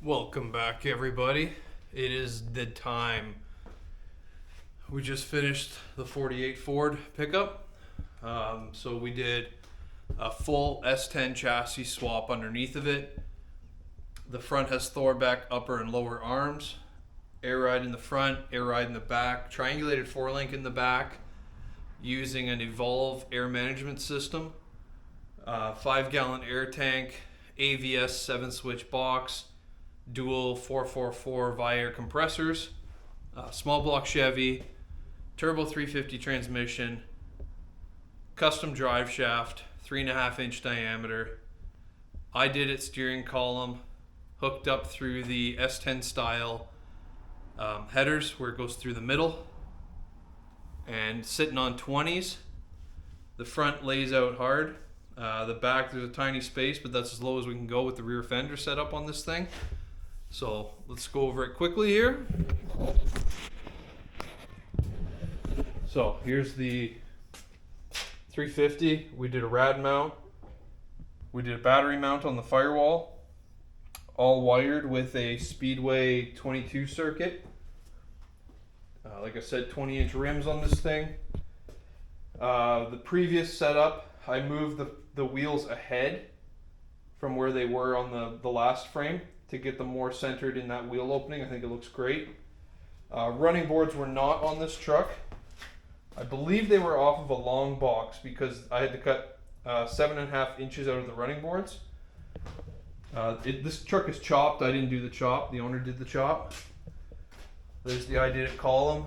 Welcome back, everybody. It is the time. We just finished the 48 Ford pickup. So we did a full S10 chassis swap underneath of it. The front has Thorbeck upper and lower arms. Air ride in the front, air ride in the back, triangulated 4-link in the back using an Evolve air management system. 5-gallon air tank, AVS 7-switch box, dual 444 Viair compressors, small block Chevy, turbo 350 transmission, custom drive shaft, 3.5-inch diameter. I did it steering column, hooked up through the S10 style headers where it goes through the middle, and sitting on 20s. The front lays out hard. The back, there's a tiny space, but that's as low as we can go with the rear fender set up on this thing. So let's go over it quickly here. So here's the 350. We did a rad mount. We did a battery mount on the firewall, all wired with a Speedway 22 circuit. Like I said, 20-inch rims on this thing. The previous setup, I moved the wheels ahead from where they were on the last frame to get them more centered in that wheel opening. I think it looks great. Running boards were not on this truck. I believe they were off of a long box because I had to cut 7.5 inches out of the running boards. This truck is chopped. I didn't do the chop. The owner did the chop. There's the I did it column.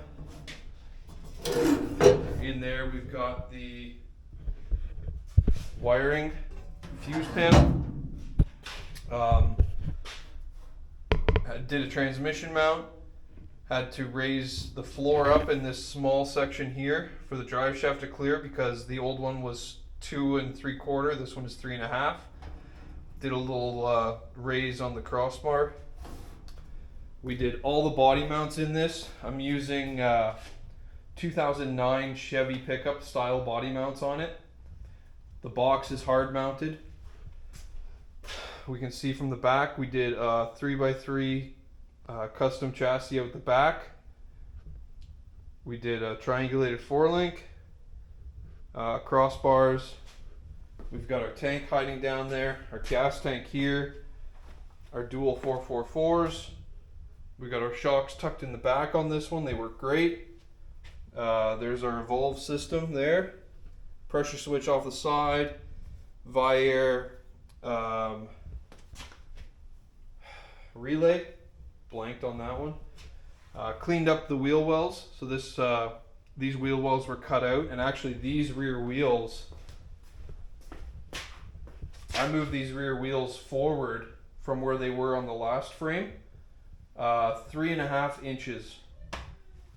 In there we've got the wiring fuse panel. I did a transmission mount. Had to raise the floor up in this small section here for the drive shaft to clear because the old one was 2 3/4. This one is 3.5. Did a little raise on the crossbar. We did all the body mounts in this. I'm using 2009 Chevy pickup style body mounts on it. The box is hard mounted. We can see from the back we did a 3x3 custom chassis out the back. We did a triangulated 4-link, crossbars. We've got our tank hiding down there, our gas tank here, our dual 444s. We got our shocks tucked in the back on this one. They work great. There's our Evolve system there. Pressure switch off the side. Viair relay. Blanked on that one. Cleaned up the wheel wells. So these wheel wells were cut out, and actually these rear wheels, I moved these rear wheels forward from where they were on the last frame. 3.5 inches.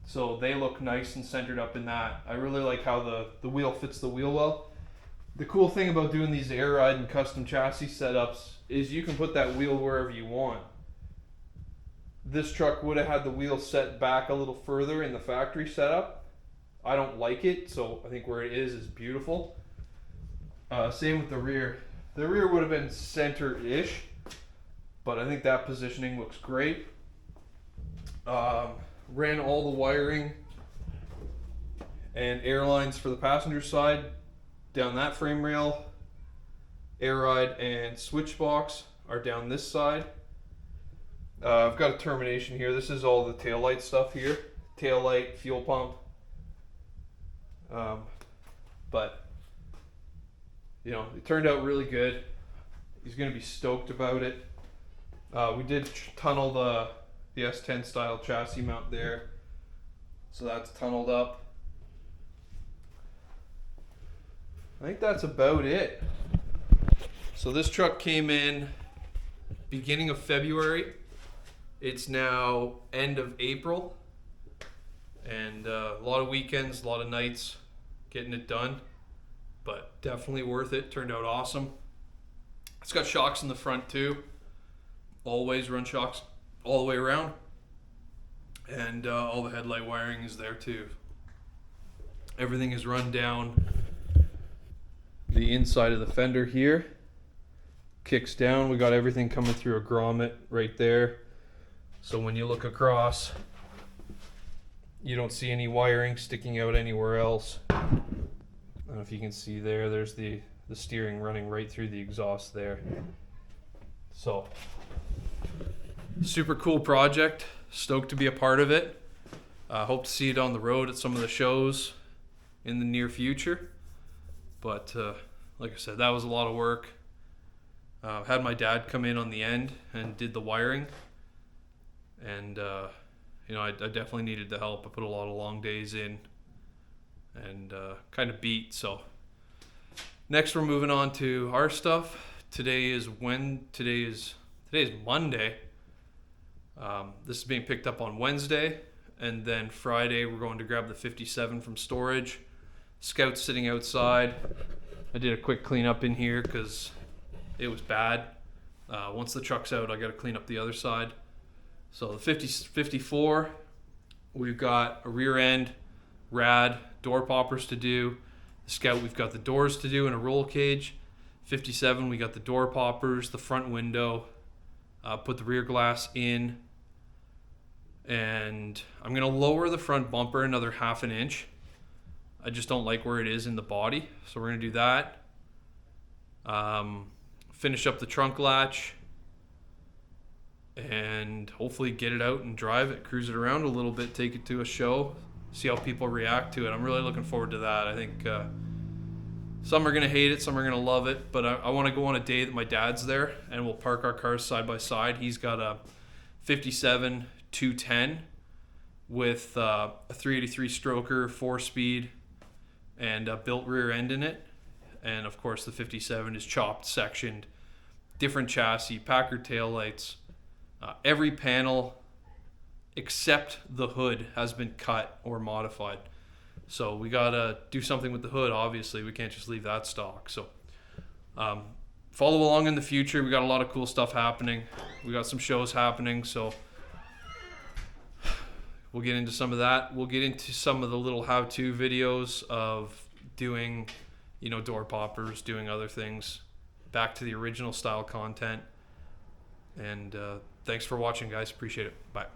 So they look nice and centered up in that. I really like how the wheel fits the wheel well. The cool thing about doing these air ride and custom chassis setups is you can put that wheel wherever you want. This truck would have had the wheel set back a little further in the factory setup. I don't like it, so I think where it is beautiful. Same with the rear. The rear would have been center-ish, but I think that positioning looks great. Ran all the wiring and air lines for the passenger side down that frame rail. Air ride and switch box are down this side. I've got a termination here. This is all the taillight stuff here. Taillight, fuel pump. But you know, it turned out really good. He's going to be stoked about it. We did tunnel the S10 style chassis mount there, so that's tunneled up. I think that's about it. So this truck came in beginning of February. It's now end of April, and a lot of weekends, a lot of nights getting it done, but definitely worth it. Turned out awesome. It's got shocks in the front too. Always run shocks all the way around, and all the headlight wiring is there too. Everything is run down the inside of the fender here. kicks down. We got everything coming through a grommet right there. So when you look across, you don't see any wiring sticking out anywhere else. I don't know if you can see there, there's the steering running right through the exhaust there. So, super cool project. Stoked to be a part of it. Hope to see it on the road at some of the shows in the near future. But like I said, that was a lot of work. Had my dad come in on the end and did the wiring. And you know, I definitely needed the help. I put a lot of long days in and kind of beat. So next we're moving on to our stuff. Today is Monday. This is being picked up on Wednesday, and then Friday we're going to grab the 57 from storage. Scout's sitting outside. I did a quick cleanup in here because it was bad. Once the truck's out, I got to clean up the other side. So the 54, we've got a rear end, rad, door poppers to do. The Scout, we've got the doors to do and a roll cage. 57, we got the door poppers, the front window, put the rear glass in, and I'm going to lower the front bumper another 1/2 inch. I just don't like where it is in the body, so we're going to do that. Finish up the trunk latch, and hopefully get it out and drive it, cruise it around a little bit, take it to a show, see how people react to it. I'm really looking forward to that. I think some are going to hate it, some are going to love it, but I want to go on a day that my dad's there, and we'll park our cars side by side. He's got a 57 210 with a 383 stroker, 4-speed, and a built rear end in it. And of course the 57 is chopped, sectioned, different chassis, Packard taillights. Every panel except the hood has been cut or modified. So we gotta do something with the hood, obviously. We can't just leave that stock. So follow along in the future. We got a lot of cool stuff happening. We got some shows happening, so we'll get into some of that. We'll get into some of the little how-to videos of doing, you know, door poppers, doing other things, back to the original style content. And thanks for watching, guys. Appreciate it. Bye.